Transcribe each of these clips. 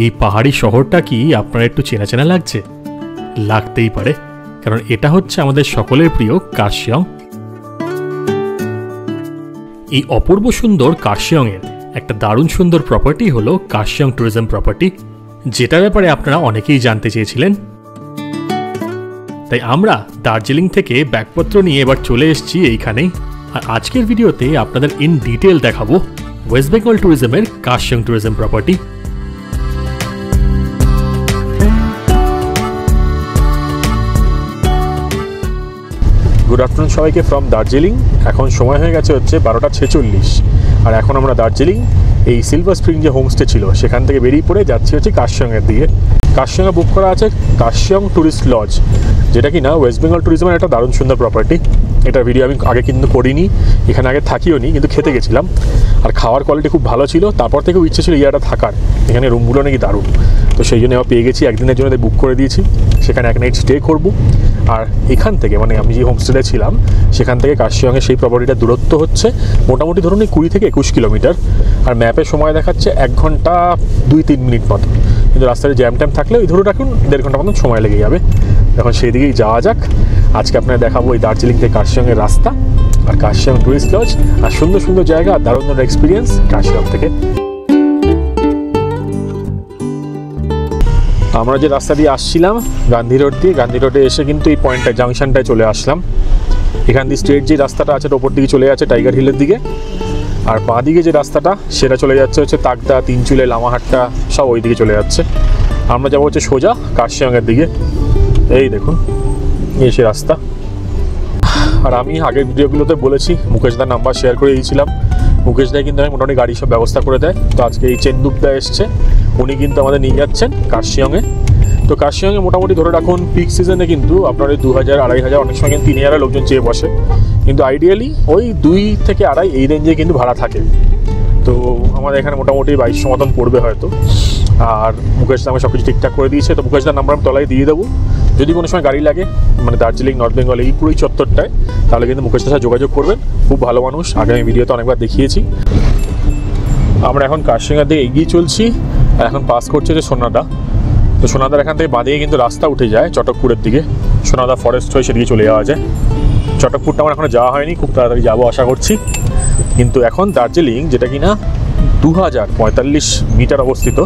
এই পাহাড়ি শহরটা কি আপনার একটু চেনা চেনা লাগছে? লাগতেই পারে, কারণ এটা হচ্ছে আমাদের সকলের প্রিয় কার্শিয়ং। এই অপূর্ব সুন্দর কার্শিয়ংয়ের একটা দারুণ সুন্দর প্রপার্টি হলো কার্শিয়ং ট্যুরিজম প্রপার্টি, যেটার ব্যাপারে আপনারা অনেকেই জানতে চেয়েছিলেন। তাই আমরা দার্জিলিং থেকে ব্যাগপত্র নিয়ে এবার চলে এসেছি এইখানেই। আর আজকের ভিডিওতে আপনাদের ইন ডিটেল দেখাবো ওয়েস্ট বেঙ্গল ট্যুরিজমের Kurseong tourism property. Good afternoon সবাইকে ফ্রম দার্জিলিং। এখন সময় হয়ে গেছে হচ্ছে 12:46, আর এখন আমরা দার্জিলিং এই সিলভার স্প্রিং যে হোমস্টে ছিল সেখান থেকে বেরিয়ে পড়ে যাচ্ছি হচ্ছে কার্শিয়ংয়ের দিকে। কার্শিয়ংয়ে বুক করা আছে কার্শিয়ং ট্যুরিস্ট লজ, যেটা কি না ওয়েস্ট বেঙ্গল ট্যুরিজমের একটা দারুণ সুন্দর প্রপার্টি। এটার ভিডিও আমি আগে কিন্তু করিনি, এখানে আগে থাকিও নি, কিন্তু খেতে গেছিলাম আর খাওয়ার কোয়ালিটি খুব ভালো ছিল। তারপর থেকেও ইচ্ছে ছিল ইয়াটা থাকার, এখানে রুমগুলো নাকি দারুণ। তো সেই জন্য পেয়ে গেছি, একদিনের জন্য বুক করে দিয়েছি। সেখানে এক নাইট স্টে করবো। আর এখান থেকে মানে আমি যে হোমস্টেতে ছিলাম সেখান থেকে কার্শিয়ংয়ের সেই প্রপার্টিটার দূরত্ব হচ্ছে মোটামুটি ধরুন 20 থেকে 21 কিলোমিটার। আর ম্যাপে সময় দেখাচ্ছে 1 ঘন্টা 2-3 মিনিট মতো, কিন্তু রাস্তায় জ্যাম ট্যাম থাকলে ওই ধরে রাখুন 1.5 ঘন্টা মতন সময় লেগে যাবে। এখন সেই দিকেই যাওয়া যাক। আজকে আপনারা দেখাবো এই দার্জিলিং থেকে কার্শিয়ংয়ের রাস্তা আর কার্শিয়ং টুরিস্ট লজ আর সুন্দর সুন্দর জায়গা আর দারুণ দারুণ এক্সপিরিয়েন্স কার্শিয়ং থেকে। আমরা যে রাস্তা দিয়ে আসছিলাম গান্ধী রোড দিয়ে, গান্ধী রোডে এসে কিন্তু এই পয়েন্টটা জাংশনটায় চলে আসলাম। এখান দিয়ে স্ট্রেট যে রাস্তাটা আছে ওপর দিকে চলে যাচ্ছে টাইগার হিলের দিকে, আর বাঁ দিকে যে রাস্তাটা সেটা চলে যাচ্ছে হচ্ছে তাকদা, তিনচুলে, লামাহাট্টা সব ওই দিকে চলে যাচ্ছে। আমরা যাবো হচ্ছে সোজা কার্শিয়ংয়ের দিকে। এই দেখুন এই সে রাস্তা। আর আমি আগের ভিডিওগুলোতে বলেছি মুকেশদার নাম্বার শেয়ার করে দিয়েছিলাম। মুকেশদাই কিন্তু আমি মোটামুটি গাড়ি সব ব্যবস্থা করে দেয়। তো আজকে এই চেন্দুপদা এসছে, উনি কিন্তু আমাদের নিয়ে যাচ্ছেন কার্শিয়ংয়ে। তো কার্শিয়ংয়ে মোটামুটি ধরে রাখুন পিক সিজনে কিন্তু আপনার ওই 2000-2500, অনেক সময় কিন্তু 3000 লোকজন চেয়ে বসে, কিন্তু আইডিয়ালি ওই 2 থেকে 2.5 এই রেঞ্জে কিন্তু ভাড়া থাকে। তো আমাদের এখানে মোটামুটি 2200 মতন পড়বে হয়তো। আর মুকেশদা আমাকে সব কিছু ঠিকঠাক করে দিয়েছে। তো মুকেশদার নাম্বার আমি তলায় দিয়ে দেবো। যদি কোনো সময় গাড়ি লাগে মানে দার্জিলিং, নর্থ বেঙ্গল এই পুরোই চত্বরটায়, তাহলে কিন্তু মুকেশদার সাথে যোগাযোগ করবেন। খুব ভালো মানুষ, আগে আমি ভিডিওতে অনেকবার দেখিয়েছি। আমরা এখন কার্শিয়ংয়ের দিকে এগিয়ে চলছি। আর এখন পাস করছে যে সোনাদা। তো সোনাদার এখান থেকে বাঁ দিকে কিন্তু রাস্তা উঠে যায় চটকপুরের দিকে, সোনাদা ফরেস্ট হয়ে সেদিকে চলে যাওয়া যায়। চটকপুরটা আমার এখনো যাওয়া হয়নি, খুব তাড়াতাড়ি যাবো আশা করছি। কিন্তু এখন দার্জিলিং যেটা কিনা 2045 মিটার অবস্থিত,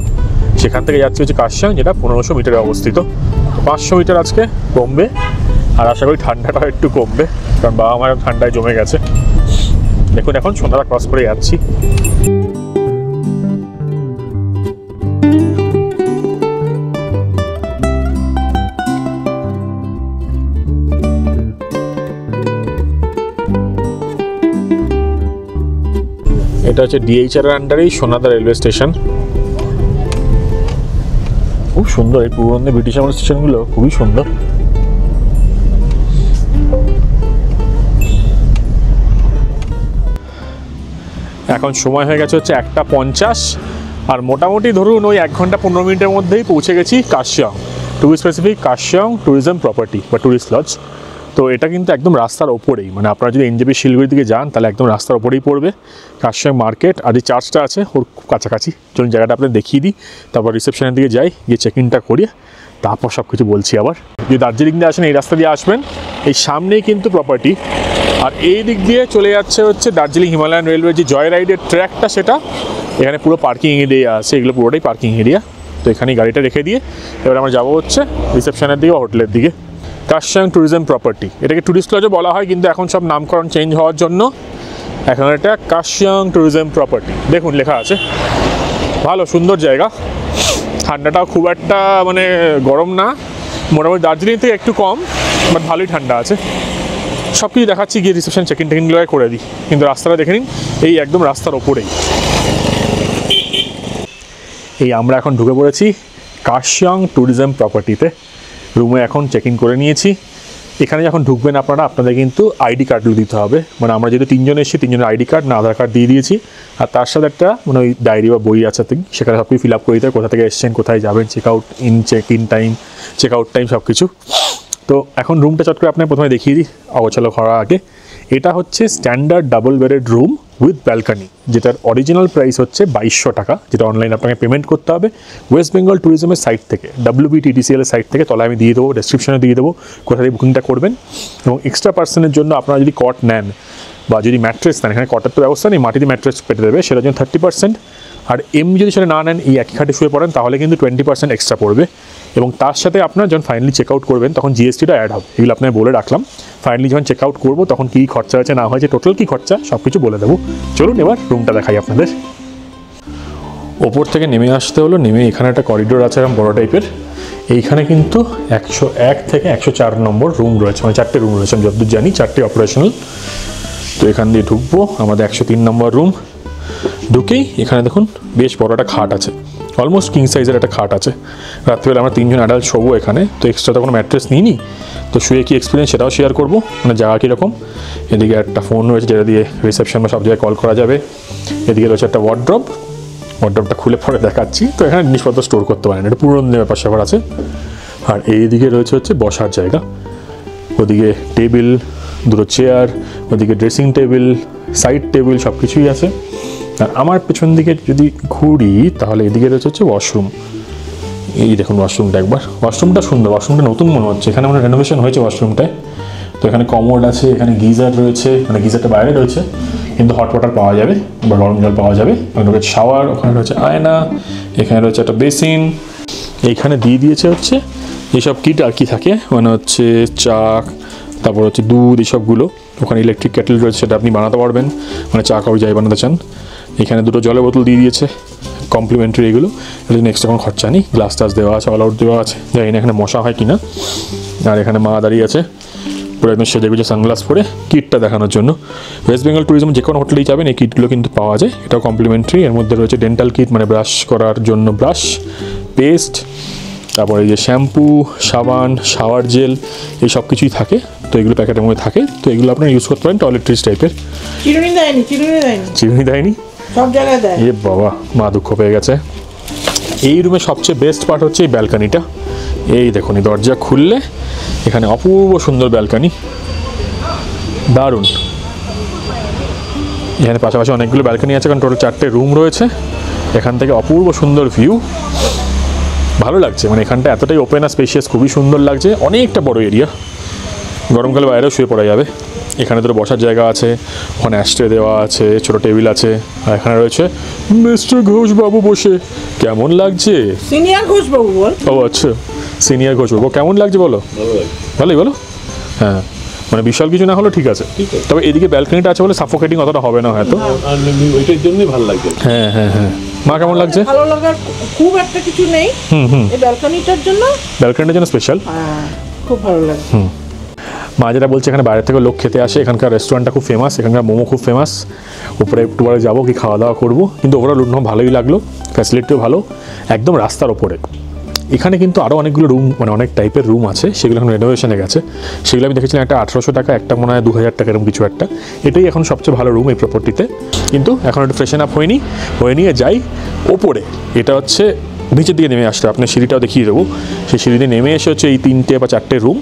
সেখান থেকে যাচ্ছে হচ্ছে কার্শিয়ং যেটা 1500 মিটারে অবস্থিত। 500 মিটার আজকে কমবে, আর আশা করি ঠান্ডাটাও একটু কমবে, কারণ বাবা আমার ঠান্ডায় জমে গেছে। দেখুন এখন সোনাদা ক্রস করে যাচ্ছি। এটা হচ্ছে ডিএইচআর এর আন্ডারেই সোনাদা রেলওয়ে স্টেশন। খুব সুন্দর এই পুরনো ব্রিটিশ আমলের স্টেশনগুলো, খুবই সুন্দর। এখন সময় হয়ে গেছে হচ্ছে 1:50, আর মোটামুটি ধরুন ওই 1 ঘন্টা 15 মিনিটের মধ্যেই পৌঁছে গেছি Kurseong, to be specific Kurseong tourism property বা ট্যুরিস্ট লজ। তো এটা কিন্তু একদম রাস্তার ওপরেই, মানে আপনারা যদি এনজেপি শিলিগুড়ির দিকে যান তাহলে একদম রাস্তার ওপরেই পড়বে কার্শিয়ং মার্কেট। আর যে চার্চটা আছে ওর খুব কাছাকাছি। চলুন জায়গাটা আপনাদের দেখিয়ে দিই, তারপর রিসেপশনের দিকে যাই, গিয়ে চেক ইনটা করিয়ে তারপর সব কিছু বলছি। আবার যদি দার্জিলিং দিয়ে আসেন এই রাস্তা দিয়ে আসবেন, এই সামনেই কিন্তু প্রপার্টি। আর এই দিক দিয়ে চলে যাচ্ছে হচ্ছে দার্জিলিং হিমালয়ান রেলওয়ে যে জয় রাইডের ট্র্যাকটা, সেটা এখানে পুরো পার্কিং এরিয়া আছে, এগুলো পুরোটাই পার্কিং এরিয়া। তো এখানেই গাড়িটা রেখে দিয়ে এবার আমরা যাবো হচ্ছে রিসেপশনের দিকে, হোটেলের দিকে। কার্শিয়ং ট্যুরিজম প্রপার্টি, এটাকে ট্যুরিস্ট লজও বলা হয়, কিন্তু এখন সব নামকরণ চেঞ্জ হওয়ার জন্য এখন এটা কার্শিয়ং ট্যুরিজম প্রপার্টি। দেখুন লেখা আছে, ভালো সুন্দর জায়গা। ঠান্ডাটাও খুব একটা মানে গরম না, মোটামুটি দার্জিলিং থেকে একটু কম, বাট ভালোই ঠান্ডা আছে। সব কিছু দেখাচ্ছি, গিয়ে রিসেপশন চেক ইন টেকিনগুলো করে দিই। কিন্তু রাস্তাটা দেখে নিন, এই একদম রাস্তার ওপরেই। এই আমরা এখন ঢুকে পড়েছি কার্শিয়ং ট্যুরিজম প্রপার্টিতে। রুমে এখন চেক ইন করে নিয়েছি। এখানে যখন ঢুকবেন আপনারা, আপনাদের কিন্তু আইডি কার্ডগুলো দিতে হবে। মানে আমরা যেহেতু 3 জন এসেছি, 3 জনের আইডি কার্ড না আধার কার্ড দিয়ে দিয়েছি। আর তার সাথে একটা মানে ওই ডায়েরি বা বই আছে, সেখানে সব কিছু ফিল আপ করে দিতে হবে, কোথা থেকে এসছেন, কোথায় যাবেন, check in time, check out time সব কিছু। তো এখন রুমটা চট করে আপনার প্রথমে দেখিয়ে দিই অগোছালো করার আগে। এটা হচ্ছে standard double bedded room, with balcony, যেটার অরিজিনাল প্রাইস হচ্ছে 2200 টাকা, যেটা অনলাইন আপনাকে পেমেন্ট করতে হবে ওয়েস্ট বেঙ্গল ট্যুরিজমের সাইট থেকে, WBTTCL এর সাইট থেকে। তলায় আমি দিয়ে দেবো, ডেসক্রিপশনে দিয়ে দেবো কোথায় বুকিংটা করবেন। এবং এক্সট্রা পার্সনের জন্য আপনারা যদি কট নেন বা যদি ম্যাট্রেস নেন, এখানে কটের তো ব্যবস্থা নেই, মাটিতে ম্যাট্রেস পেতে দেবে, সেটার জন্য 30%। আর এমনি যদি সেটা না নেন, এই একই খাটে শুয়ে পড়েন, তাহলে কিন্তু 20% এক্সট্রা পড়বে। এবং তার সাথে আপনার যখন ফাইনালি চেক আউট করবেন তখন জিএসটিটা অ্যাড হবে। এগুলো আপনাকে বলে রাখলাম। ফাইনালি যখন চেক আউট করবো তখন কী খরচা হয়েছে না হয়েছে, টোটাল কী খরচা সব কিছু বলে দেবো। চলুন এবার রুমটা দেখাই আপনাদের। ওপর থেকে নেমে আসতে হলো, নেমে এখানে একটা করিডোর আছে এরকম বড় টাইপের। এইখানে কিন্তু 101 থেকে 104 নম্বর রুম রয়েছে, মানে 4টে রুম রয়েছে, আমি যতদূর জানি 4টে অপারেশনাল। তো এখান দিয়ে ঢুকবো, আমাদের 103 নম্বর রুম। ঢুকেই এখানে দেখুন বেশ বড় একটা খাট আছে, অলমোস্ট কিং সাইজের একটা খাট আছে। রাত্রিবেলা আমরা 3জন অ্যাডাল্ট শোবো এখানে, তো এক্সট্রা তো কোনো ম্যাট্রেস নিইনি, তো শুয়ে কি এক্সপিরিয়েন্স সেটাও শেয়ার করবো, মানে জায়গা কীরকম। এদিকে একটা ফোন রয়েছে যেটা দিয়ে রিসেপশন বা সব জায়গায় কল করা যাবে। এদিকে রয়েছে একটা ওয়ার্ড্রপটা খুলে পরে দেখাচ্ছি। তো এখানে জিনিসপত্র স্টোর করতে পারেন, এটা পুরনো দিনের ব্যাপার স্যাপার আছে। আর এইদিকে রয়েছে হচ্ছে বসার জায়গা, ওদিকে টেবিল, দুটো চেয়ার, ওদিকে ড্রেসিং টেবিল, সাইড টেবিল, সব কিছুই আছে। আর আমার পেছন দিকে যদি ঘুরি তাহলে এদিকে রয়েছে হচ্ছে ওয়াশরুম। এই দেখুন ওয়াশরুমটা একবার, ওয়াশরুমটা সুন্দর, ওয়াশরুমটা নতুন মনে হচ্ছে, এখানে মানে রেনোভেশন হয়েছে ওয়াশরুমটায়। তো এখানে কমোড আছে, এখানে গিজার রয়েছে, মানে গিজারটা বাইরে রয়েছে কিন্তু হট ওয়াটার পাওয়া যাবে বা গরম জল পাওয়া যাবে। ওখানে রয়েছে শাওয়ার, ওখানে রয়েছে আয়না, এখানে রয়েছে একটা বেসিন। এইখানে দিয়ে দিয়েছে হচ্ছে এইসব কিট আর কি থাকে, মানে হচ্ছে চা, তারপর হচ্ছে দুধ, এইসবগুলো। ওখানে ইলেকট্রিক কেটেল রয়েছে, সেটা আপনি বানাতে পারবেন, মানে চা কাউ যাই বানাতে চান। এখানে দুটো জলের বোতল দিয়ে দিয়েছে কমপ্লিমেন্টারি, এগুলো এর জন্য এক্সট্রা কোনো খরচা নেই। গ্লাস টাস দেওয়া আছে, অল আউট দেওয়া আছে, জানি না এখানে মশা হয় কিনা। আর এখানে মা দাঁড়িয়ে আছে পুরো একদম সেজে গুজে সানগ্লাস পরে, কিটটা দেখানোর জন্য। ওয়েস্ট বেঙ্গল ট্যুরিজম যে কোনো হোটেলেই যাবেন এই কিটগুলো কিন্তু পাওয়া যায়, এটাও কমপ্লিমেন্টারি। এর মধ্যে রয়েছে ডেন্টাল কিট, মানে ব্রাশ করার জন্য ব্রাশ, পেস্ট, তারপরে এই যে শ্যাম্পু, সাবান, শাওয়ার জেল, এই সব কিছুই থাকে। তো এগুলো প্যাকেটের মধ্যে থাকে, তো এগুলো আপনারা ইউজ করতে পারেন টয়লেট্রিজ টাইপের। চিরুনি দেয়নি, সব জায়গায় দেয়। এ বাবা, মা দুঃখ পেয়ে গেছে। এই রুমের সবচেয়ে বেস্ট পার্ট হচ্ছে এই ব্যালকানিটা। এই দেখুন, এই দরজা খুললে এখানে অপূর্ব সুন্দর ব্যালকানি, দারুণ। এখানে পাশাপাশি অনেকগুলো ব্যালকানি আছে, কারণ টোটাল 4টে রুম রয়েছে। এখান থেকে অপূর্ব সুন্দর ভিউ, ভালো লাগছে। মানে এখানটা এতটাই ওপেন আর স্পেশিয়াস, খুবই সুন্দর লাগছে। অনেকটা বড় এরিয়া, গরমকালে বাইরেও শুয়ে পড়া যাবে। এখানে তো বসার জায়গা আছে, ওখানে অ্যাস্ট্রে দেওয়া আছে, ছোটো টেবিল আছে। আর এখানে রয়েছে মিস্টার ঘোষবাবু বসে। কেমন লাগছে? সিনিয়র ঘোষবাবু বল। ও আচ্ছা, সিনিয়র ঘোষবাবু। কেমন লাগছে বলো? ভালোই বলো। হ্যাঁ, মানে বিশাল কিছু না হলো ঠিক আছে, তবে এদিকে ব্যালকনিটা আছে বলে সাফোকেটিং অতটা হবে না হয়তো। ওইটার জন্যই ভালো লাগছে। হ্যাঁ হ্যাঁ হ্যাঁ। মা কেমন লাগছে? ভালো লাগার খুব একটা কিছু নেই, এই ব্যালকনিটার জন্য। ব্যালকনিটার জন্য স্পেশাল, খুব ভালো লাগছে। মা যেটা বলছে এখানে বাইরে থেকে লোক খেতে আসে, এখানকার রেস্টুরেন্টটা খুব ফেমাস, এখানকার মোমো খুব ফেমাস। উপরে একটু পরে যাবো, কি খাওয়া দাওয়া করবো। কিন্তু ওভারঅল রুম ভালোই লাগলো, ফ্যাসিলিটিও ভালো, একদম রাস্তার ওপরে। এখানে কিন্তু আরও অনেকগুলো রুম, মানে অনেক টাইপের রুম আছে, সেগুলো এখন রেনোভেশনে গেছে। সেগুলো আমি দেখেছিলাম, একটা 1800 টাকা, একটা মনে হয় 2000 টাকা, এরকম কিছু একটা। এটাই এখন সবচেয়ে ভালো রুম এই প্রপার্টিতে। কিন্তু এখন একটু ফ্রেশন আপ হয়ে নিয়ে যাই ওপরে। এটা হচ্ছে নিচের দিকে নেমে আসতে, আপনার সিঁড়িটাও দেখিয়ে দেবো। সেই সিঁড়িতে নেমে এসে হচ্ছে এই 3টে বা 4টে রুম।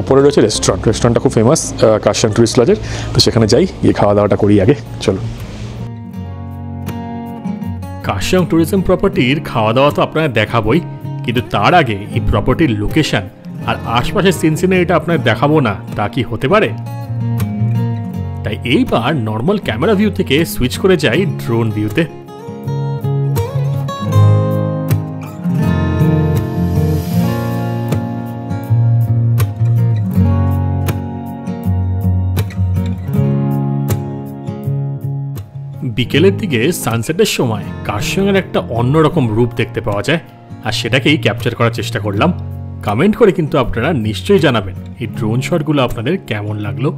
ওপরে রয়েছে রেস্টুরেন্টটা খুব ফেমাস, কাশিয়াং টুরিস্ট লজের। তো সেখানে যাই, গিয়ে খাওয়া দাওয়াটা করি আগে, চলো। কাশিয়াং ট্যুরিজম প্রপার্টির খাওয়া দাওয়া তো আপনারা দেখাবোই, কিন্তু তার আগে এই প্রপার্টির লোকেশন আর আশপাশের সিনসিনারিটা আপনার দেখাবো না, তা কি হতে পারে? তাই এইবার নর্মাল ক্যামেরা ভিউ থেকে সুইচ করে যাই ড্রোন ভিউতে। বিকেলের দিকে সানসেটের সময় কাশিয়াংয়ের একটা অন্যরকম রূপ দেখতে পাওয়া যায়, আর সেটাকেই ক্যাপচার করার চেষ্টা করলাম। কমেন্ট করে কিন্তু আপনারা নিশ্চয়ই জানাবেন এই ড্রোন শটগুলো আপনাদের কেমন লাগলো।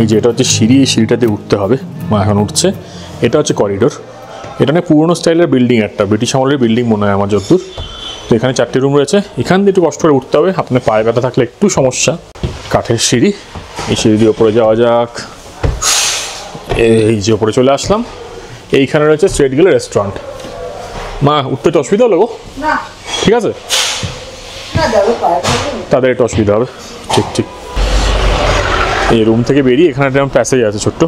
এই যে এটা হচ্ছে সিঁড়ি, এই সিঁড়িটাতে উঠতে হবে, মা এখন উঠছে। এটা হচ্ছে করিডোর। এটা না পুরোনো স্টাইলের বিল্ডিং, একটা ব্রিটিশ আমলের বিল্ডিং মনে হয় আমার যতদূর। তো এখানে 4টে রুম রয়েছে। এখান দিয়ে একটু কষ্ট করে উঠতে হবে, আপনার পায়ে ব্যথা থাকলে একটু সমস্যা। কাঠের সিঁড়ি, এই সিঁড়ি দিয়ে ওপরে যাওয়া যাক। এই যে ওপরে চলে আসলাম। এইখানে রয়েছে স্ট্রেট গেলে রেস্টুরেন্ট। মা উঠতে একটু অসুবিধা হলো গো? না ঠিক আছে, না যাবো পায়ে তাদের একটু অসুবিধা হবে। ঠিক ঠিক। এই রুম থেকে বেরিয়ে এখানে একটা প্যাসেজ আছে ছোট্ট।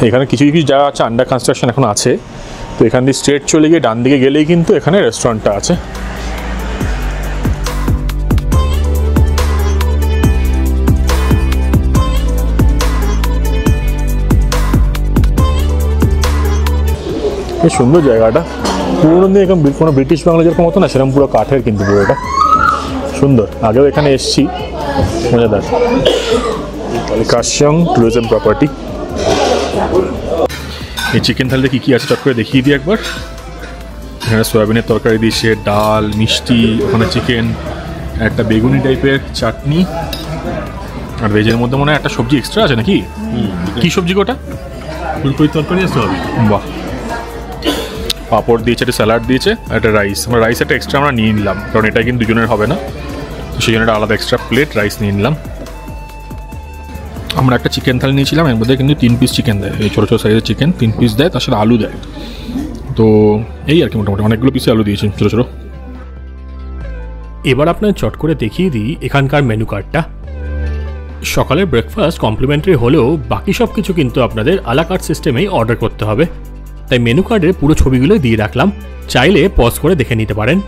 এখানে কিছু কিছু যা আছে আন্ডার কনস্ট্রাকশন এখন আছে। তো এখান দিয়ে স্ট্রেট চলে গিয়ে ডান দিকে গেলেই কিন্তু এখানে রেস্টুরেন্টটা আছে। বেশ সুন্দর জায়গাটা। পুরোনো দিনে এরকম কোনো ব্রিটিশ বাংলা যেরকম মতো না, সেরকম পুরো কাঠের কিন্তু পুরো এটা সুন্দর। আগেও এখানে এসছি, মজাদার। কাশিয়ং ট্যুরিজম প্রপার্টি। এই চিকেন থালিতে কী কী আছে চট করে দেখিয়ে দিই একবার। এখানে সয়াবিনের তরকারি দিয়েছে, ডাল, মিষ্টি, ওখানে চিকেন, একটা বেগুনি টাইপের চাটনি, আর ভেজের মধ্যে মনে হয় একটা সবজি এক্সট্রা আছে নাকি? কী সবজি গোটা? ফুলকপি তরকারি আছে সবই। বাহ। পাঁপড় দিয়েছে, একটা স্যালাড দিয়েছে, একটা রাইস। আমরা রাইস একটা এক্সট্রা আমরা নিয়ে নিলাম, কারণ এটা কিন্তু দুজনের হবে না, তো সেই জন্য একটা আলাদা এক্সট্রা প্লেট রাইস নিয়ে নিলাম। আমরা একটা চিকেন থালি নিয়েছিলাম, এর মধ্যে কিন্তু 3 পিস চিকেন দেয়। এই ছোটো ছোটো সাইজের চিকেন 3 পিস দেয়, তার সাথে আলু দেয়। তো এই আর কি, মোটামুটি অনেকগুলো পিসে আলু দিয়েছে ছোটো ছোটো। এবার আপনার চট করে দেখিয়ে দিই এখানকার মেনু কার্ডটা। সকালের ব্রেকফাস্ট কমপ্লিমেন্টারি হলেও বাকি সব কিছু কিন্তু আপনাদের আলা কার্ট সিস্টেমেই অর্ডার করতে হবে। তাই মেনু কার্ডের পুরো ছবিগুলো দিয়ে রাখলাম, চাইলে পজ করে দেখে নিতে পারেন।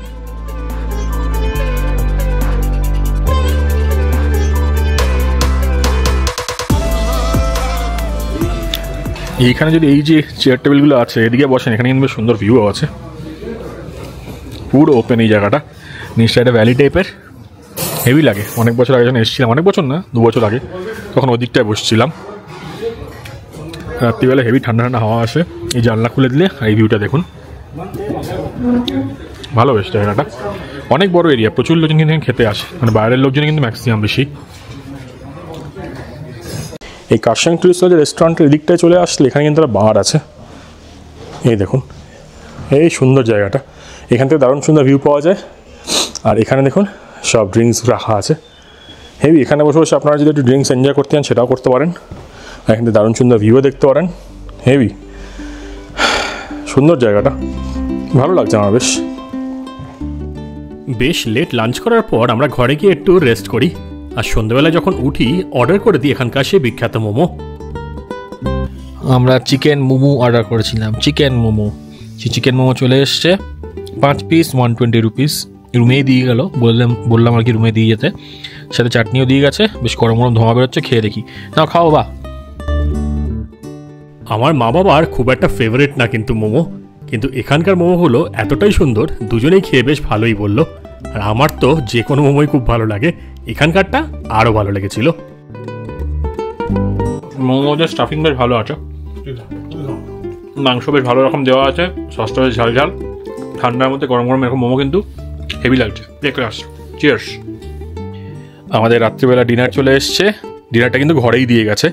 এইখানে যদি এই যে চেয়ার টেবিলগুলো আছে এদিকে বসেন, এখানে কিন্তু বেশ সুন্দর ভিউ আছে, পুরো ওপেন এই জায়গাটা। নিচটা একটা ভ্যালি টাইপের, হেভি লাগে। অনেক বছর আগে যখন এসেছিলাম, অনেক বছর না 2 বছর আগে, তখন ওই দিকটায় বসছিলাম। রাত্রিবেলা হেভি ঠান্ডা ঠান্ডা হাওয়া আসে। এই জানলা খুলে দিলে এই ভিউটা দেখুন, ভালো বেশ জায়গাটা। অনেক বড় এরিয়া, প্রচুর লোকজন কিন্তু খেতে আসে, মানে বাইরের লোকজন কিন্তু ম্যাক্সিমাম বেশি। এই কাশিয়ং টুরিস্ট লজের রেস্টুরেন্টের এদিকটায় চলে আসলে এখানে কিন্তু একটা বার আছে, এই দেখুন। এই সুন্দর জায়গাটা, এখান থেকে দারুণ সুন্দর ভিউ পাওয়া যায়। আর এখানে দেখুন সব ড্রিঙ্কস রাখা আছে, হেভি। এখানে বসে বসে আপনারা যদি একটু ড্রিঙ্কস এনজয় করতে চান সেটাও করতে পারেন। আর এখান থেকে দারুণ সুন্দর ভিউও দেখতে পারেন, হেভি সুন্দর জায়গাটা, ভালো লাগছে আমার বেশ। বেশ লেট লাঞ্চ করার পর আমরা ঘরে গিয়ে একটু রেস্ট করি, আর সন্ধ্যাবেলা যখন উঠি অর্ডার করে দিই এখানকার সেই বিখ্যাত মোমো। আমরা চিকেন মোমো অর্ডার করেছিলাম, চিকেন মোমো। চিকেন মোমো চলে এসছে, 5 পিস 120 রুপিস। রুমেই দিয়ে গেল, বললাম আর কি রুমে দিয়ে যেতে। সাথে চাটনিও দিয়ে গেছে, বেশ গরম গরম ধোঁয়া বেরোচ্ছে, খেয়ে দেখি। নাও খাও বা। আমার মা বাবার খুব একটা ফেভারিট না কিন্তু মোমো, কিন্তু এখানকার মোমোগুলো এতটাই সুন্দর, দুজনেই খেয়ে বেশ ভালোই বললো। আর আমার তো যে কোনো মোমোই খুব ভালো লাগে, এখানকারটা আরও ভালো লেগেছিল। মোমোদের স্টাফিং বেশ ভালো আছে, মাংস বেশ ভালো রকম দেওয়া আছে, সসটা বেশ ঝাল ঝাল। ঠান্ডার মধ্যে গরম গরম এরকম মোমো কিন্তু হেভি লাগছে। চিয়ার্স। আমাদের রাত্রিবেলা ডিনার চলে এসছে। ডিনারটা কিন্তু ঘরেই দিয়ে গেছে,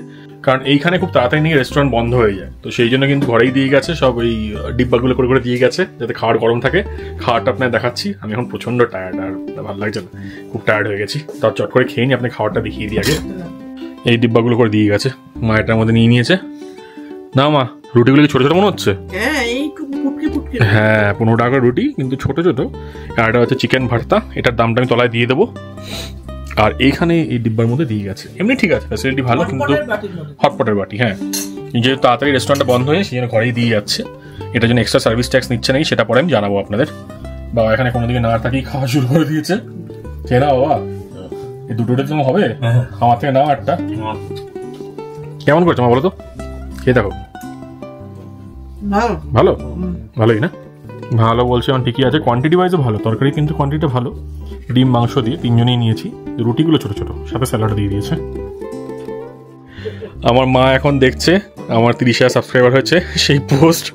কারণ এইখানে খুব তাড়াতাড়ি নিয়ে রেস্টুরেন্ট বন্ধ হয়ে যায়, তো সেই জন্য কিন্তু ঘরেই দিয়ে গেছে। সব ওই ডিব্বাগুলো করে করে দিয়ে গেছে যাতে খাওয়ার গরম থাকে। খাওয়ারটা আপনার দেখাচ্ছি। আমি এখন প্রচণ্ড টায়ার্ড, আর ভালো লাগছে না, খুব টায়ার্ড হয়ে গেছি। তার চট করে খেয়ে নি, আপনি খাওয়ারটা দেখিয়ে দিই আগে। এই ডিব্বাগুলো করে দিয়ে গেছে, মা এটার মধ্যে নিয়ে নিয়েছে। না মা, রুটিগুলো কি ছোটো ছোটো মনে হচ্ছে? হ্যাঁ এই ফুটকে ফুটকে। হ্যাঁ 15 টাকা রুটি, কিন্তু ছোটো ছোটো। আর এটা হচ্ছে চিকেন ভর্তা, এটার দামটা আমি তলায় দিয়ে দেবো। আর এইখানে এই ডিব্বার মধ্যে দিয়ে গেছে। এমনি ঠিক আছে, ফ্যাসিলিটি ভালো, কিন্তু হটপটের বাটি। হ্যাঁ, যেহেতু তাড়াতাড়ি রেস্টুরেন্টটা বন্ধ হয়ে সেই জন্য ঘরেই দিয়ে যাচ্ছে। এটার জন্য এক্সট্রা সার্ভিস ট্যাক্স নিচ্ছে নাকি সেটা পরে আমি জানাবো আপনাদের। বাবা এখানে কোনো দিকে না থাকি খাওয়া শুরু করে দিয়েছে। খেয়ে না বাবা, এই দুটোটা তো হবে, আমার থেকে নাও একটা। কেমন করছো মা বলো তো? খেয়ে দেখো। ভালো, ভালোই না? ভালো বলছে, এখন ঠিকই আছে। কোয়ান্টিটি ওয়াইজও ভালো, তরকারি কিন্তু কোয়ান্টিটিটা ভালো। ডিম মাংস দিয়ে 3 জনেই নিয়েছি। রুটিগুলো ছোটো ছোটো, সাথে স্যালাড দিয়ে দিয়েছে। আমার মা এখন দেখছে আমার 30,000 সাবস্ক্রাইবার হয়েছে, সেই পোস্ট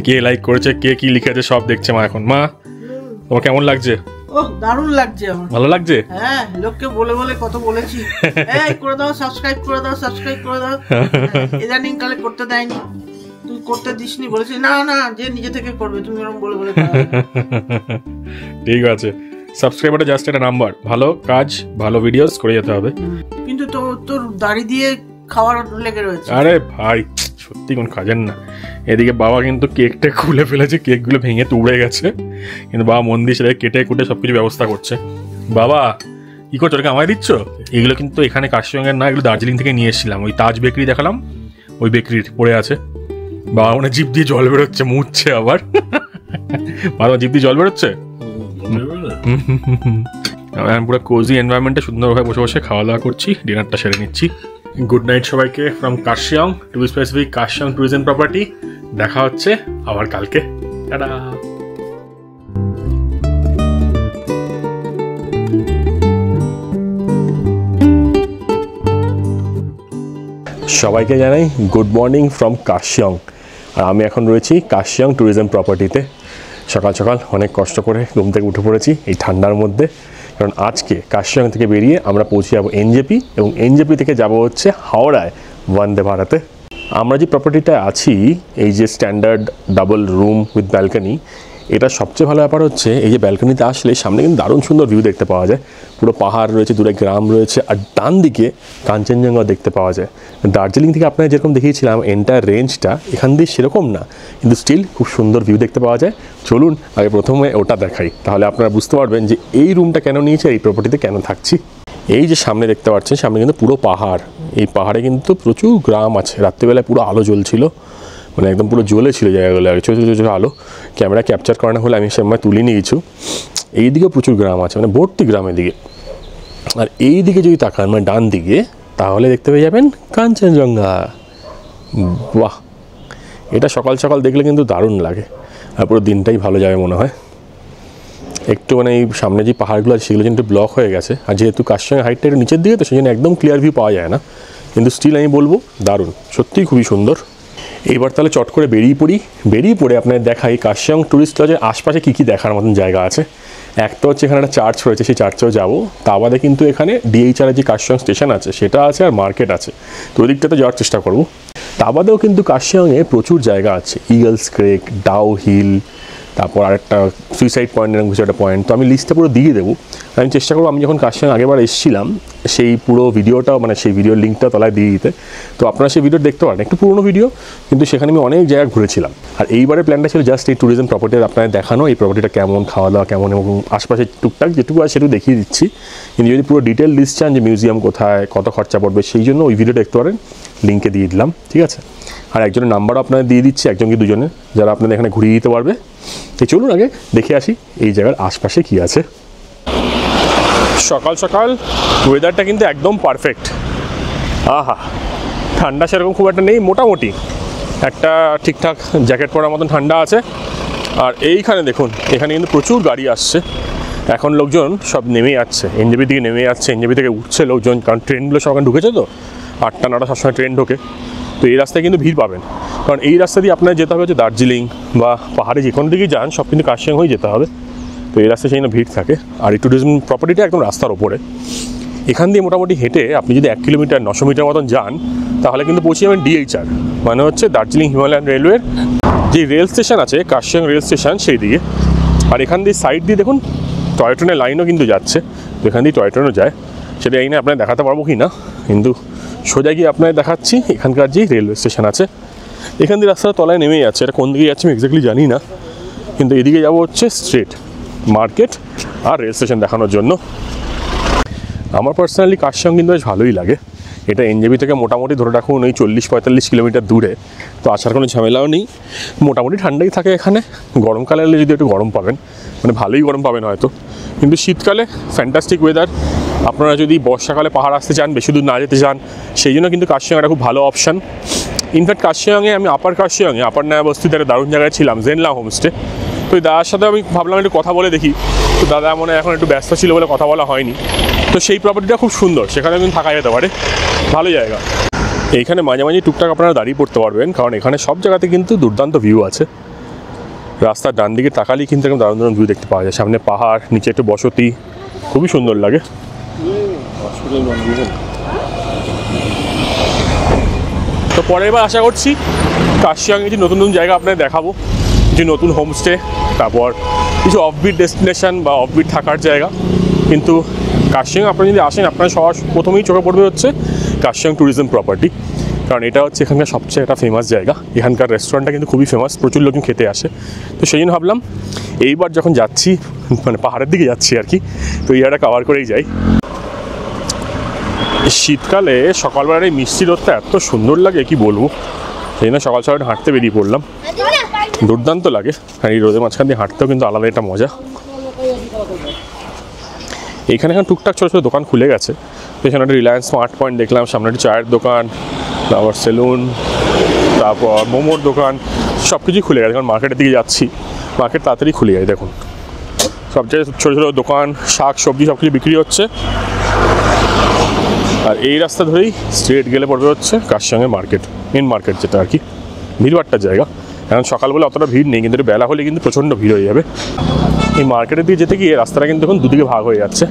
কে লাইক করেছে, কে কি লিখেছে সব দেখছে মা এখন। মা তোমার কেমন লাগছে? ওহ দারুণ লাগছে আমার, ভালো লাগছে? হ্যাঁ, লোককে বলে বলে কত বলেছি, এই করে দাও, সাবস্ক্রাইব করে দাও, সাবস্ক্রাইব করে দাও। ইদানিং কালে করতে দেয়নি, তুই করতে দিসনি, বলেছিস না না যে নিজে থেকে করবে, তুমি এরকম বলে বলে ঠিক আছে, সাবস্ক্রাইবারটা জাস্ট একটা নাম্বার, ভালো কাজ ভালো ভিডিওস করে যেতে হবে। কিন্তু তোর দাড়ি দিয়ে খাওয়ার লেগে রয়েছে। আরে ভাই সত্যি কোন কাজের না। এদিকে বাবা কিন্তু কেকটা খুলে ফেলেছে, কেকগুলো ভেঙে তুড়ে গেছে, কিন্তু বাবা মন দিয়ে সেটাকে কেটে কুটে সবকিছু ব্যবস্থা করছে। বাবা কি করছো, ওটাকে আমায় দিচ্ছ? এগুলো কিন্তু এখানে কাশিয়াঙের না, এগুলো দার্জিলিং থেকে নিয়ে এসেছিলাম। ওই তাজ বেকারি দেখালাম, ওই বেকারির পড়ে আছে। বাবা মানে জিভ দিয়ে জল বেরোচ্ছে, মুছছে আবার। বাবা জিভ দিয়ে জল বেরোচ্ছে। আমি পুরো কোজি এনভায়রনমেন্টে সুন্দরভাবে বসে বসে খাওয়া দাওয়া করছি, ডিনারটা সেরে নিচ্ছি। গুড নাইট সবাইকে from Kurseong, to be specific Kurseong tourism property. দেখা হচ্ছে আবার কালকে। টাটা। সবাইকে জানাই গুড মর্নিং ফ্রম কাশিয়াং। আর আমি এখন রয়েছি কাশিয়াং ট্যুরিজম প্রপার্টিতে। সকাল সকাল অনেক কষ্ট করে ঘুম থেকে উঠে পড়েছি এই ঠান্ডার মধ্যে, কারণ আজকে কাশিয়াং থেকে বেরিয়ে আমরা পৌঁছে যাবো এনজেপি, এবং এনজেপি থেকে যাব হচ্ছে হাওড়ায় বন্দে ভারতে। আমরা যে প্রপার্টিটা আছি, এই যে standard double room with balcony, এটা সবচেয়ে ভালো ব্যাপার হচ্ছে এই যে ব্যালকনিতে আসলে সামনে কিন্তু দারুণ সুন্দর ভিউ দেখতে পাওয়া যায়। পুরো পাহাড় রয়েছে, দূরে গ্রাম রয়েছে, আর ডান দিকে কাঞ্চনজঙ্ঘা দেখতে পাওয়া যায়। দার্জিলিং থেকে আপনারা যেরকম দেখিয়েছিলাম এন্টায়ার রেঞ্জটা, এখান দিয়ে সেরকম না, কিন্তু স্টিল খুব সুন্দর ভিউ দেখতে পাওয়া যায়। চলুন আগে প্রথমে ওটা দেখাই, তাহলে আপনারা বুঝতে পারবেন যে এই রুমটা কেন নিয়েছে, এই প্রপার্টিতে কেন থাকছি। এই যে সামনে দেখতে পাচ্ছেন, সামনে কিন্তু পুরো পাহাড়, এই পাহাড়ে কিন্তু প্রচুর গ্রাম আছে। রাত্রিবেলায় পুরো আলো জ্বলছিল, মানে একদম পুরো জ্বলে ছিল জায়গাগুলো, ছোটো ছোটো ছোটো আলো। ক্যামেরা ক্যাপচার করানো হলে আমি সময় তুলে নিয়ে কিছু। এইদিকেও প্রচুর গ্রাম আছে, মানে ভর্তি গ্রামের দিকে। আর এই দিকে যদি তাকান, মানে ডান দিকে, তাহলে দেখতে পেয়ে যাবেন কাঞ্চনজঙ্ঘা। বাহ, এটা সকাল সকাল দেখলে কিন্তু দারুণ লাগে, আর পুরো দিনটাই ভালো যাবে মনে হয়। একটু মানে এই সামনে যে পাহাড়গুলো আছে সেগুলো কিন্তু ব্লক হয়ে গেছে, আর যেহেতু কাশিয়াঙের হাইটটা একটু নিচের দিকে, তো সেই জন্য একদম ক্লিয়ার ভিউ পাওয়া যায় না, কিন্তু স্টিল আমি বলবো দারুণ, সত্যিই খুবই সুন্দর। এইবার তাহলে চট করে বেরিয়ে পড়ে আপনাদের দেখাই কাশিয়াং ট্যুরিস্ট লজের আশপাশে কী কী দেখার মতন জায়গা আছে। একটা হচ্ছে এখানে একটা চার্চ রয়েছে, সেই চার্চেও যাবো। তা বাদে কিন্তু এখানে ডিএইচআরের যে কাশিয়াং স্টেশন আছে সেটা আছে, আর মার্কেট আছে, তো ওই দিকটাতে যাওয়ার চেষ্টা করবো। তা বাদেও কিন্তু কাশিয়াংয়ে প্রচুর জায়গা আছে, ইগলস ক্রেক, ডাউ হিল, তারপর আরেকটা সুইসাইড পয়েন্ট, এরকম কিছু একটা পয়েন্ট। তো আমি লিস্টটা পুরো দিয়ে দেবো। আমি চেষ্টা করবো আমি যখন কাশিয়াং আগেবার এসেছিলাম সেই পুরো ভিডিওটা, মানে সেই ভিডিওর লিঙ্কটা তলায় দিয়ে দিতে, তো আপনারা সেই ভিডিও দেখতে পারেন। একটু পুরোনো ভিডিও, কিন্তু সেখানে আমি অনেক জায়গা ঘুরেছিলাম। আর এইবারের প্ল্যানটা ছিল জাস্ট এই ট্যুরিজম প্রপার্টির আপনাদের দেখানো, এই প্রপার্টিটা কেমন, খাওয়া দাওয়া কেমন, এবং আশপাশে টুকটাক যেটুকু আছে সেটুকু দেখিয়ে দিচ্ছি। কিন্তু যদি পুরো ডিটেল লিস্ট চান যে মিউজিয়াম কোথায়, কত খরচা পড়বে, সেই জন্য ওই ভিডিওটা দেখতে পারেন, লিঙ্কে দিয়ে দিলাম, ঠিক আছে। আর একজনের নাম্বারও আপনাদের দিয়ে দিচ্ছি, একজন কি দুজনে, যারা আপনাদের এখানে ঘুরিয়ে দিতে পারবে। তো চলুন আগে দেখে আসি এই জায়গার আশপাশে কী আছে। সকাল সকাল ওয়েদারটা কিন্তু একদম পারফেক্ট। আহা, ঠান্ডা সেরকম খুব একটা নেই, মোটামুটি একটা ঠিকঠাক জ্যাকেট পরার মতন ঠান্ডা আছে। আর এইখানে দেখুন, এখানে কিন্তু প্রচুর গাড়ি আসছে। এখন লোকজন সব নেমে যাচ্ছে, এনজেপি দিকে নেমে যাচ্ছে, এনজেপি থেকে উঠছে লোকজন, কারণ ট্রেনগুলো সব এখন ঢুকেছে, তো 8টা 9টা সবসময় ট্রেন ঢোকে। তো এই রাস্তায় কিন্তু ভিড় পাবেন, কারণ এই রাস্তা দিয়ে আপনার যেতে হবে হচ্ছে দার্জিলিং বা পাহাড়ে যে কোনো দিকেই যান, সব কিন্তু কাশিয়াং হয়ে যেতে হবে। তো এই রাস্তায় সেই জন্য ভিড় থাকে। আর এই ট্যুরিজম প্রপার্টিটা একদম রাস্তার ওপরে। এখান দিয়ে মোটামুটি হেঁটে আপনি যদি 1 কিলোমিটার 900 মিটার মতন যান, তাহলে কিন্তু পৌঁছে যাবেন ডিএইচআর, মানে হচ্ছে দার্জিলিং হিমালয়ান রেলওয়ের যে রেল স্টেশন আছে, কাশিয়াং রেল স্টেশন, সেই দিকে। আর এখান দিয়ে সাইড দিয়ে দেখুন টয় ট্রেনের লাইনও কিন্তু যাচ্ছে, তো এখান দিয়ে টয় ট্রেনও যায়। সেটা এই না আপনার দেখাতে পারবো কি না, কিন্তু সোজা গিয়ে আপনাদের দেখাচ্ছি এখানকার যে রেলওয়ে স্টেশন আছে। এখান দিয়ে রাস্তাটা তলায় নেমে যাচ্ছে, এটা কোন দিকে যাচ্ছে আমি এক্স্যাক্টলি জানি না, কিন্তু এদিকে যাবো হচ্ছে স্ট্রেট মার্কেট আর রেল স্টেশন দেখানোর জন্য। আমার পার্সোনালি কাশিয়াং কিন্তু বেশ ভালোই লাগে। এটা এনজেপি থেকে মোটামুটি ধরে রাখুন ওই 40-45 কিলোমিটার দূরে, তো আসার কোনো ঝামেলাও নেই। মোটামুটি ঠান্ডাই থাকে এখানে। গরমকালে এলে যদি একটু গরম পাবেন, মানে ভালোই গরম পাবেন হয়তো, কিন্তু শীতকালে ফ্যান্টাস্টিক ওয়েদার। আপনারা যদি বর্ষাকালে পাহাড় আসতে চান, বেশি দূর না যেতে চান, সেই জন্য কিন্তু কাশিয়াং একটা খুব ভালো অপশান। ইনফ্যাক্ট কাশিয়াংয়ে আমি আপার নয়া বস্তিতে একটা দারুণ জায়গায় ছিলাম, জেনলা হোমস্টে। তো ওই দাদার সাথে আমি ভাবলাম একটু কথা বলে দেখি, তো দাদা মনে হয় এখন একটু ব্যস্ত ছিল বলে কথা বলা হয়নি। তো সেই প্রপার্টিটা খুব সুন্দর, সেখানে কিন্তু থাকা যেতে পারে, ভালো জায়গা। এইখানে মাঝে মাঝে টুকটাক আপনারা দাঁড়িয়ে পড়তে পারবেন, কারণ এখানে সব জায়গাতে কিন্তু দুর্দান্ত ভিউ আছে। রাস্তার ডান দিকে তাকালেই কিন্তু এরকম দারুণ দারুণ ভিউ দেখতে পাওয়া যায়। সামনে পাহাড়, নিচে একটু বসতি, খুবই সুন্দর লাগে। তো পরের বার আশা করছি কার্শিয়াংয়ে কিছু নতুন নতুন জায়গা আপনাদের দেখাবো, কিছু নতুন হোমস্টে, তারপর কিছু অফবিট ডেস্টিনেশন বা অফবিট থাকার জায়গা। কিন্তু কার্শিয়াং আপনারা যদি আসেন, আপনারা সবার প্রথমেই চোখে পড়বে হচ্ছে কার্শিয়াং ট্যুরিজম প্রপার্টি, কারণ এটা হচ্ছে এখানকার সবচেয়ে একটা ফেমাস জায়গা। এখানকার রেস্টুরেন্টটা কিন্তু খুবই ফেমাস, প্রচুর লোকজন খেতে আসে। তো সেই জন্য ভাবলাম এইবার যখন যাচ্ছি, মানে পাহাড়ের দিকে যাচ্ছি আর কি, তো এই জায়গাটা কভার করেই যাই। শীতকালে সকালবেলার এই মিষ্টি রোদটা এত সুন্দর লাগে কি বলবো, সেই জন্য সকাল সকাল হাঁটতে বেরিয়ে পড়লাম। দুর্দান্ত লাগে, আর এই রোদের মাঝখান দিয়ে হাঁটতেও কিন্তু আলাদা একটা মজা। এইখানে এখন টুকটাক ছোটো ছোটো দোকান খুলে গেছে। এখানে একটা রিলায়েন্স স্মার্ট পয়েন্ট দেখলাম, সামনে একটা চায়ের দোকান, তারপর সেলুন, তারপর মোমোর দোকান, সব কিছুই খুলে গেছে। কারণ মার্কেটের দিকে যাচ্ছি, মার্কেট তাড়াতাড়ি খুলে যায়। দেখুন সব জায়গায় ছোটো ছোটো দোকান, শাক সবজি সব কিছু বিক্রি হচ্ছে। আর এই রাস্তা ধরেই স্ট্রেট গেলে পড়বে হচ্ছে কার্শিয়াংয়ের মার্কেট, মেন মার্কেট যেটা আর কি, ভিড়ভাট্টার জায়গা। এখন সকালবেলা অতটা ভিড় নেই, কিন্তু বেলা হলে কিন্তু প্রচণ্ড ভিড় হয়ে যাবে। এই মার্কেটের দিকে যেতে গিয়ে রাস্তাটা কিন্তু এখন দুদিকে ভাগ হয়ে যাচ্ছে।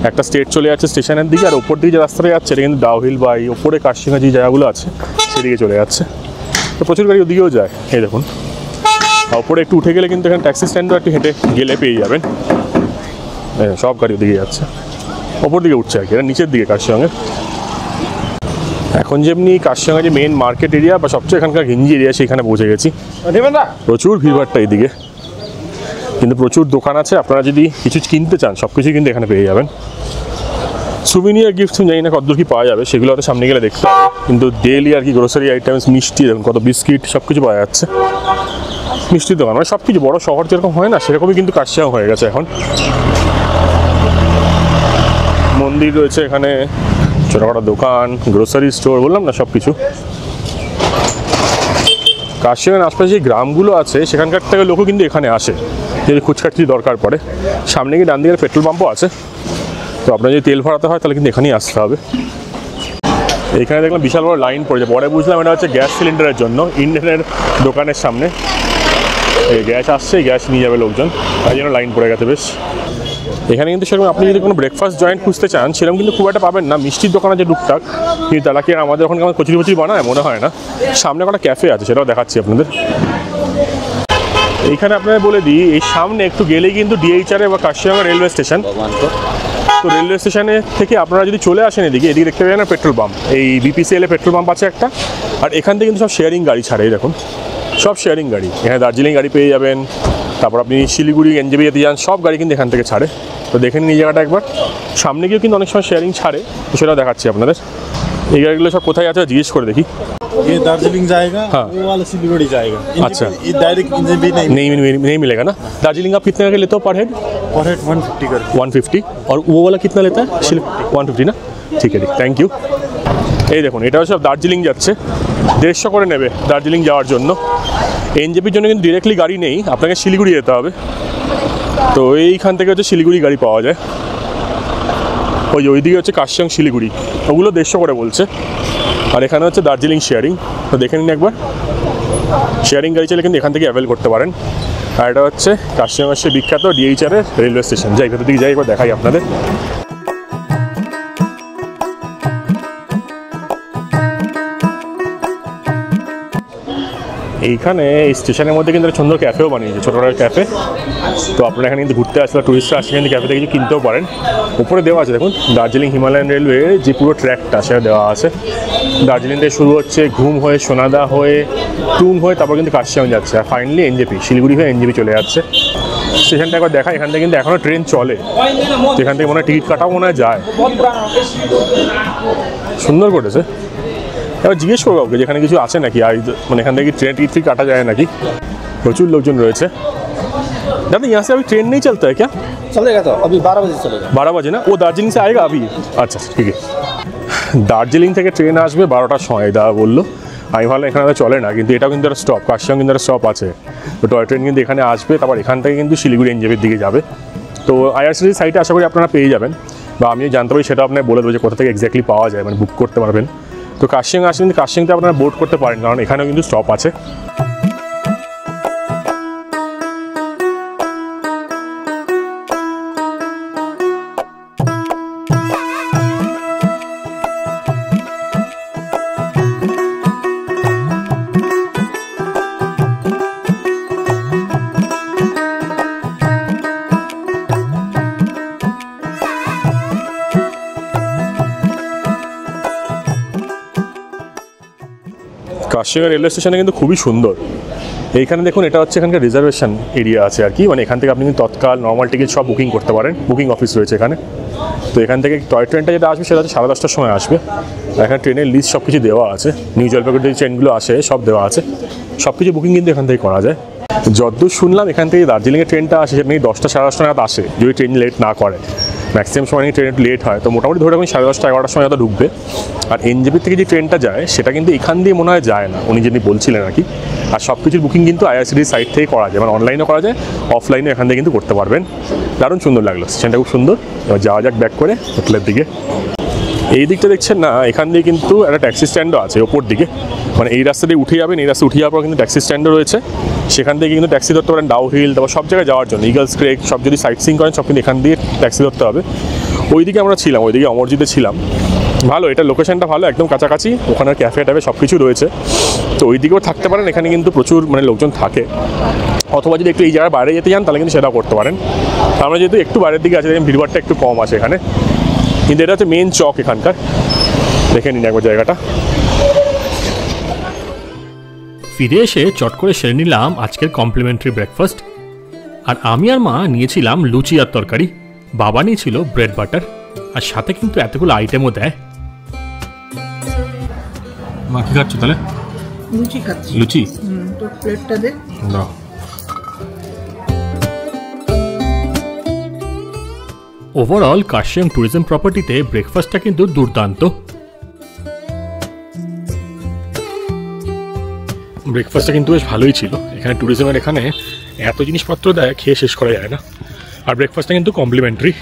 একটা স্ট্রেট চলে যাচ্ছে স্টেশনের দিকে, আর ওপর দিকে যে রাস্তাটা যাচ্ছে এটা কিন্তু ডাউহিল বা এই ওপরে কার্শিয়াংয়ের যে জায়গাগুলো আছে সেদিকে চলে যাচ্ছে। তো প্রচুর গাড়ি ওদিকেও যায়, এই দেখুন। ওপরে একটু উঠে গেলে কিন্তু এখানে ট্যাক্সি স্ট্যান্ডও একটু হেঁটে গেলে পেয়ে যাবেন। সব গাড়ি ওদিকে যাচ্ছে, ওপর দিকে উঠছে আর কি, এটা নিচের দিকে কার্শিয়াংয়ের। এখন যেমনি কার্শিয়াংয়ের যে মেন মার্কেট এরিয়া বা সবচেয়ে এখানকার ঘিঞ্জি এরিয়া, সেখানে পৌঁছে গেছি। প্রচুর ভিড়ভাট্টা এইদিকে, কিন্তু প্রচুর দোকান আছে। আপনারা যদি কিছু কিনতে চান সব কিছুই কিন্তু এখানে পেয়ে যাবেন। সুভিনিয়ার গিফট জানি না কতদূর কি পাওয়া যাবে, সেগুলো হয়তো সামনে গেলে দেখতে হবে। কিন্তু ডেইলি আর কি গ্রোসারি আইটেমস, মিষ্টি দেখুন কত, বিস্কিট সব কিছু পাওয়া যাচ্ছে। মিষ্টির দোকান মানে সব কিছু, বড় শহর যেরকম হয় না সেরকমই কিন্তু কার্শিয়াং হয়ে গেছে এখন। মন্দির রয়েছে এখানে, ছোটোখাটো দোকান, গ্রোসারি স্টোর, বললাম না সব কিছু। কার্শিয়াংয়ের আশপাশে যে গ্রামগুলো আছে সেখানকার থেকে লোকও কিন্তু এখানে আসে যদি খুচখাট কিছু দরকার পড়ে। সামনে গিয়ে ডান দিকের পেট্রোল পাম্পও আছে, তো আপনার যদি তেল ভরাতে হয় তাহলে কিন্তু এখানেই আসতে হবে। এইখানে দেখলাম বিশাল বড় লাইন পড়েছে, পরে বুঝলাম এটা হচ্ছে গ্যাস সিলিন্ডারের জন্য। ইন্ডিয়ানের দোকানের সামনে এই গ্যাস আসছে, গ্যাস নিয়ে যাবে লোকজন, তাই জন্য লাইন পড়ে গেছে বেশ। এখানে কিন্তু সেরকম আপনি যদি কোনো ব্রেকফাস্ট জয়েন্ট খুঁজতে চান সেরকম কিন্তু খুব একটা পাবেন না। মিষ্টির দোকান আছে টুকটাক, কিন্তু তারা কি আমাদের ওখানে কেমন কচুরি কচুরি বানায় মনে হয় না। সামনে একটা ক্যাফে আছে, সেটাও দেখাচ্ছি আপনাদের। এইখানে আপনাদের বলে দিই, এই সামনে একটু গেলেই কিন্তু ডিএইচআর বা কার্শিয়াং রেলওয়ে স্টেশন। তো রেলওয়ে স্টেশনে থেকে আপনারা যদি চলে আসেন এদিকে দেখতে পাবেন পেট্রোল পাম্প, এই বিপিসিএল এ পেট্রোল পাম্প আছে একটা। আর এখান থেকে কিন্তু সব শেয়ারিং গাড়ি ছাড়ে, এই দেখুন সব শেয়ারিং গাড়ি। এখানে দার্জিলিং গাড়ি পেয়ে যাবেন, তারপর আপনি শিলিগুড়ি এনজেপি যেতে যান, সব গাড়ি কিন্তু এখান থেকে ছাড়ে। তো দেখে নিন এই জায়গাটা একবার। সামনে গিয়েও কিন্তু অনেক সময় শেয়ারিং ছাড়ে, তো সেটাও দেখাচ্ছি আপনাদের। এই গাড়িগুলো সব কোথায় আছে জিজ্ঞেস করে দেখি। ये दार्जिलिंग जाएगा, वो वाला सिलीगुड़ी जाएगा। अच्छा। ये डायरेक्ट भी नहीं मिलेगा ना। दार्जिलिंग आप कितने का लेते हो पर हेड? पर हेड 150 कर 150। और वो वाला कितना लेता है? 150 ना, ঠিক আছে, থ্যাংক ইউ। এই দেখুন এটাও সব দার্জিলিং যাচ্ছে, 150 করে নেবে দার্জিলিং যাওয়ার জন্য। এনজেপির জন্য কিন্তু ডিরেক্টলি গাড়ি নেই, আপনাকে শিলিগুড়ি যেতে হবে। তো এইখান থেকে হচ্ছে শিলিগুড়ি গাড়ি পাওয়া যায়। ওইদিকে হচ্ছে কার্শিয়াং শিলিগুড়ি, ওগুলো 150 করে বলছে। আর এখানে হচ্ছে দার্জিলিং শেয়ারিং, তো দেখে নিন একবার। শেয়ারিং গাড়ি চাইলে কিন্তু এখান থেকে অ্যাভেল করতে পারেন। আর এটা হচ্ছে কার্শিয়াংয়ের সে বিখ্যাত ডিএইচআরের রেলওয়ে স্টেশন। যাই ভেতর দিকে যাই, একবার দেখাই আপনাদের। এইখানে এই স্টেশনের মধ্যে কিন্তু একটা সুন্দর ক্যাফেও বানিয়েছে, ছোটোখাটো ক্যাফে। তো আপনারা এখানে কিন্তু ঘুরতে আসলে টুরিস্টরা আসলে কিন্তু ক্যাফে থেকে কিছু কিনতেও পারেন। উপরে দেওয়া আছে দেখুন দার্জিলিং হিমালয়ান রেলওয়ে যে পুরো ট্র্যাকটা সেটা দেওয়া আছে। দার্জিলিং থেকে শুরু হচ্ছে, ঘুম হয়ে, সোনাদা হয়ে, টুং হয়ে, তারপর কিন্তু কার্শিয়াং যাচ্ছে। আর ফাইনালি এনজেপি, শিলিগুড়ি হয়ে এনজেপি চলে যাচ্ছে। স্টেশনটা একবার দেখা, এখান থেকে কিন্তু এখনও ট্রেন চলে, এখান থেকে মনে হয় টিকিট কাটাও মনে হয় যায়। সুন্দর করেছে। এবার জিজ্ঞেস করবো ওকে যেখানে কিছু আছে নাকি, আর মানে এখান থেকে ট্রেন টিকিট কাটা যায় নাকি। প্রচুর লোকজন রয়েছে। दादा यहाँ से अभी ट्रेन नहीं चलता है क्या? चलेगा तो अभी 12 बजे चलेगा। 12 बजे ना, वो दार्जिलिंग से आएगा अभी? अच्छा ठीक है। দার্জিলিং থেকে ট্রেন আসবে 12টার সময় দাদা বললো। আমি ভাবলাম এখানে চলে না, কিন্তু এটাও কিন্তু একটা স্টপ, কার্শিয়াং কিন্তু একটা স্টপ আছে। তো টয় ট্রেন কিন্তু এখানে আসবে, তারপর এখান থেকে কিন্তু শিলিগুড়ি এনজেপির দিকে যাবে। তো আইআরসিটিসি সাইটে আশা করি আপনারা পেয়ে যাবেন, বা আমি জানতে পারি সেটা আপনার বলে দেবো যে কোথা থেকে এক্স্যাক্টলি পাওয়া যায়, মানে বুক করতে পারবেন। তো কার্শিয়াং আসলে কিন্তু কার্শিয়াংতে আপনারা বোট করতে পারেন, কারণ এখানেও কিন্তু স্টপ আছে। কাশিয়াঙ্গা রেলওয়ে স্টেশনে কিন্তু খুবই সুন্দর। এইখানে দেখুন, এটা হচ্ছে এখানকার রিজার্ভেশন এরিয়া আছে আর কি, মানে এখান থেকে আপনি কিন্তু তৎকাল নর্মাল টিকিট সব বুকিং করতে পারেন, বুকিং অফিস রয়েছে এখানে। তো এখান থেকে টয় ট্রেনটা যেটা আসবে সেটা হচ্ছে 10:30টার সময় আসবে। এখানে ট্রেনের লিস্ট সব কিছু দেওয়া আছে, নিউ জলপাইগুড়ি যে ট্রেনগুলো আসে সব দেওয়া আছে, সব কিছু বুকিং কিন্তু এখান থেকে করা যায়। যতদূর শুনলাম এখান থেকে দার্জিলিংয়ের ট্রেনটা আসে সেটা নাকি 10টা 10:30 নাগাদ আসে, যদি ট্রেন লেট না করে। ম্যাক্সিমাম সময় নাকি ট্রেন একটু লেট হয়, তো মোটামুটি ধরে রাখুন 10:30 11টার সময় হয়তো ঢুকবে। আর এনজেপি থেকে যে ট্রেনটা যায় সেটা কিন্তু এখান দিয়ে মনে হয় যায় না, উনি যিনি বলছিলেন আর কি। আর সব কিছুর বুকিং কিন্তু আইআরসিটির সাইট থেকে করা যায়, মানে অনলাইনেও করা যায়, অফলাইনেও এখান থেকে কিন্তু করতে পারবেন। দারুণ সুন্দর লাগলো, স্টেশনটা খুব সুন্দর। এবার যাওয়া যাক ব্যাক করে হোটেলের দিকে। এই দিকটা দেখছেন না, এখান দিয়ে কিন্তু একটা ট্যাক্সি স্ট্যান্ডও আছে ওপর দিকে, মানে এই রাস্তা দিয়ে উঠে যাবেন, এই রাস্তা উঠে যাওয়ার পর কিন্তু ট্যাক্সি স্ট্যান্ডও রয়েছে, সেখান থেকে কিন্তু ট্যাক্সি ধরতে পারেন ডাউ হিল, তারপর সব জায়গায় যাওয়ার জন্য ইগলস ক্রেক সব যদি সাইট সিইং করেন সব কিন্তু এখান দিয়ে ট্যাক্সি ধরতে হবে। ওইদিকে আমরা ছিলাম, ওইদিকে অমরজিতে ছিলাম, ভালো, এটা লোকেশনটা ভালো, একদম কাছাকাছি, ওখানে ক্যাফে ট্যাফে সব কিছু রয়েছে, তো ওই দিকেও থাকতে পারেন। এখানে কিন্তু প্রচুর মানে লোকজন থাকে। অথবা যদি একটু এই জায়গায় বাইরে যেতে চান তাহলে কিন্তু সেটাও করতে পারেন। আমরা যেহেতু একটু বাইরের দিকে আছে, ভিড়ভাড়টা একটু কম আছে এখানে, কিন্তু এটা হচ্ছে মেন চক এখানকার। দেখে নিন একবার জায়গাটা। ফিরে এসে চট করে সেরে নিলাম আজকের কমপ্লিমেন্টারি ব্রেকফাস্ট। আর আমি আর মা নিয়েছিলাম লুচি আর তরকারি, বাবা নিয়েছিল ব্রেড বাটার, আর সাথে কিন্তু এতগুলো আইটেমও দেয়। মা কি খাচ্ছ তাহলে? লুচি খাচ্ছি। লুচি? তো প্লেটটা দে। না, ওভারঅল কাশিয়াং ট্যুরিজম প্রপার্টিতে ব্রেকফাস্টটা কিন্তু দুর্দান্ত। ব্রেকফাস্টটা কিন্তু বেশ ভালোই ছিল। এখানে ট্যুরিজমের এখানে এত জিনিসপত্র দেয়, খেয়ে শেষ করা যায় না। আর ব্রেকফাস্টটা কিন্তু কমপ্লিমেন্টারি।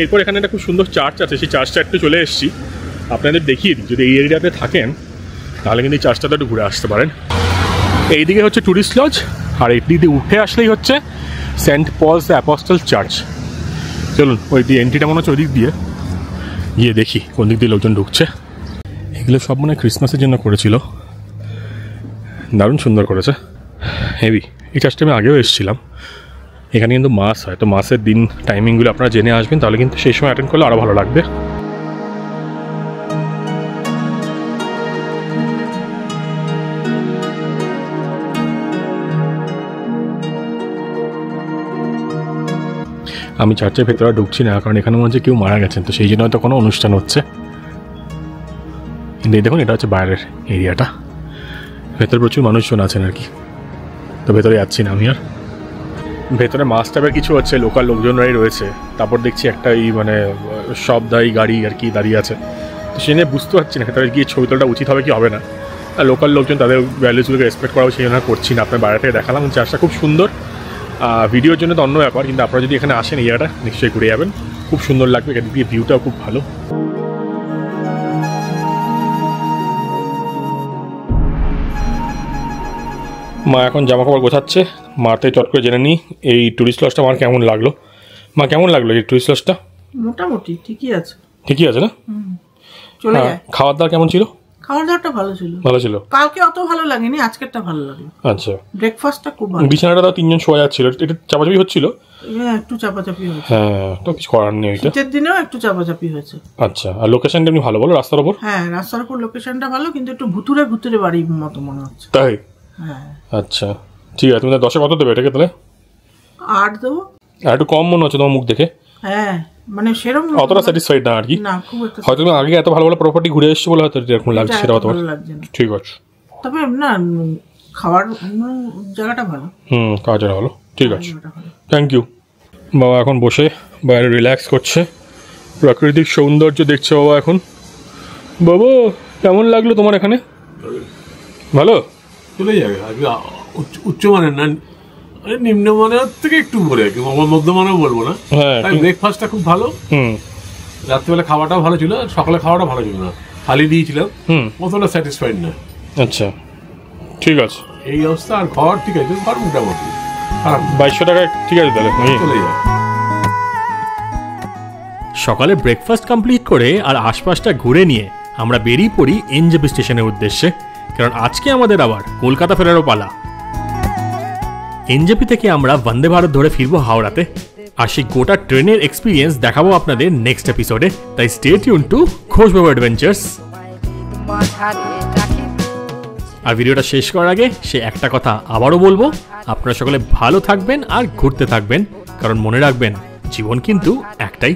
এরপর এখানে একটা খুব সুন্দর চার্চ আছে, সেই চার্চটা একটু চলে এসেছি, আপনাদের দেখিয়ে দিই। যদি এই এরিয়াতে থাকেন তাহলে কিন্তু এই চার্চটাতে একটু ঘুরে আসতে পারেন। এইদিকে হচ্ছে ট্যুরিস্ট লজ, আর এই দিকে উঠে আসলেই হচ্ছে Saint Paul's the Apostle Church. চলুন ওই দিয়ে এন্ট্রিটা মনে হচ্ছে ওই দিক দিয়ে গিয়ে দেখি কোন দিক দিয়ে লোকজন ঢুকছে। এগুলো সব মনে হয় ক্রিসমাসের জন্য করেছিল, দারুণ সুন্দর করেছে, হেভি। এই চার্চটা আমি আগেও এসেছিলাম। এখানে কিন্তু মাস হয়, তো মাসের দিন টাইমিংগুলো আপনারা জেনে আসবেন, তাহলে কিন্তু সেই সময় অ্যাটেন্ড করলে আরও ভালো লাগবে। আমি চার্চের ভেতরে ঢুকছি না, কারণ এখানে মনে হচ্ছে কেউ মারা গেছেন, তো সেই জন্য হয়তো কোনো অনুষ্ঠান হচ্ছে। কিন্তু এই দেখুন, এটা হচ্ছে বাইরের এরিয়াটা, ভেতরে প্রচুর মানুষজন আছেন আর কি, তো ভেতরে যাচ্ছি না আমি আর। ভেতরে মাস টাইপের কিছু হচ্ছে, লোকাল লোকজনরাই রয়েছে। তারপর দেখছি একটা এই মানে শবদায়ী গাড়ি আর কি দাঁড়িয়ে আছে, তো সে নিয়ে বুঝতে পারছি না ভেতরে গিয়ে ছবি তোলাটা উচিত হবে কি হবে না। আর লোকাল লোকজন তাদের ভ্যালুজগুলোকে রেসপেক্ট করা সেই জন্য করছি না। আপনার বাইরে থেকে দেখালাম, চার্চটা খুব সুন্দর। ভিডিওর জন্য তো অন্য ব্যাপার, কিন্তু আপনারা যদি এখানে আসেন এই জায়গাটা নিশ্চয়ই ঘুরে যাবেন, খুব সুন্দর লাগবে। এখান দিয়ে ভিউটাও খুব ভালো। মা এখন জামা কাপড় গোছাচ্ছে, মাতে চট করে জেনে নিই এই টুরিস্ট লজটা আমার কেমন লাগলো। মা কেমন লাগলো এই টুরিস্ট লজটা? মোটামুটি ঠিকই আছে। ঠিকই আছে না? চলে যায়। খাওয়ার দাওয়ার কেমন ছিল? খাওয়ার দাওয়াটা ভালো ছিল। ভালো ছিল। কালকে অত ভালো লাগেনি, আজকেরটা ভালো লাগলো। আচ্ছা, ব্রেকফাস্টটা খুব ভালো। বিছানাটা তো 3 জন শোয়া যাচ্ছিল, এটা চাপাচাপি হচ্ছিল। হ্যাঁ, একটু চাপাচাপি হয়েছে। হ্যাঁ, তো কিছু করার নেই এটা। শীতের দিনেও একটু চাপাচাপি হয়েছে। আচ্ছা, আর লোকেশনটা এমনি ভালো বলো রাস্তার উপর? হ্যাঁ, রাস্তার উপর লোকেশনটা ভালো, কিন্তু একটু ভুতুরে ভুতুরে বাড়ির মতো মনে হচ্ছে। তাই? হ্যাঁ। আচ্ছা ঠিক আছে, তুমি 10-এ কত দেবে এটাকে তাহলে? 8 দেবো। আর একটু কম মনে হচ্ছে তোমার মুখ দেখে। হ্যাঁ, মানে সেরকম অতটা স্যাটিসফাইড না আর কি। না, খুব একটা। হয়তো তুমি আগে এত ভালো ভালো প্রপার্টি ঘুরে এসেছো বলে হয়তো এরকম লাগছে, সেটা হতে পারে। ঠিক আছে, তবে না, খাওয়ার জায়গাটা ভালো। কাজটা ভালো, ঠিক আছে, থ্যাংক ইউ। বাবা এখন বসে বাইরে রিল্যাক্স করছে, প্রাকৃতিক সৌন্দর্য দেখছে বাবা এখন। বাবা কেমন লাগলো তোমার এখানে? ভালো? চলে যাবে। উচ্চমানের না, নিম্নমানের থেকে একটু পরে, মধ্যমানেও বলবো না। হ্যাঁ, ব্রেকফাস্টটা খুব ভালো, রাত্রিবেলা খাওয়াটাও ভালো ছিল, সকালে খাওয়াটা ভালো ছিল না, থালি দিয়েছিলাম, অতটা স্যাটিসফাইড না। আচ্ছা ঠিক আছে, এই অবস্থা। আর ঘর ঠিক আছে, ঘর মোটামুটি খারাপ। 2200 টাকায় ঠিক আছে তাহলে চলে যায়। সকালে ব্রেকফাস্ট কমপ্লিট করে আর আশপাশটা ঘুরে নিয়ে আমরা বেরিয়ে পড়ি এনজেপি স্টেশনের উদ্দেশ্যে, কারণ আজকে আমাদের আবার কলকাতা ফেরারও পালা। এনজেপি থেকে আমরা বন্দে ভারত ধরে ফিরবো হাওড়াতে, আর সেই গোটা ট্রেনের এক্সপিরিয়েন্স দেখাবো আপনাদের নেক্সট এপিসোডে। তাই স্টে টিউন টু ঘোষ বাবু অ্যাডভেঞ্চার্স। আর ভিডিওটা শেষ করার আগে সে একটা কথা আবারও বলবো, আপনারা সকলে ভালো থাকবেন আর ঘুরতে থাকবেন, কারণ মনে রাখবেন জীবন কিন্তু একটাই।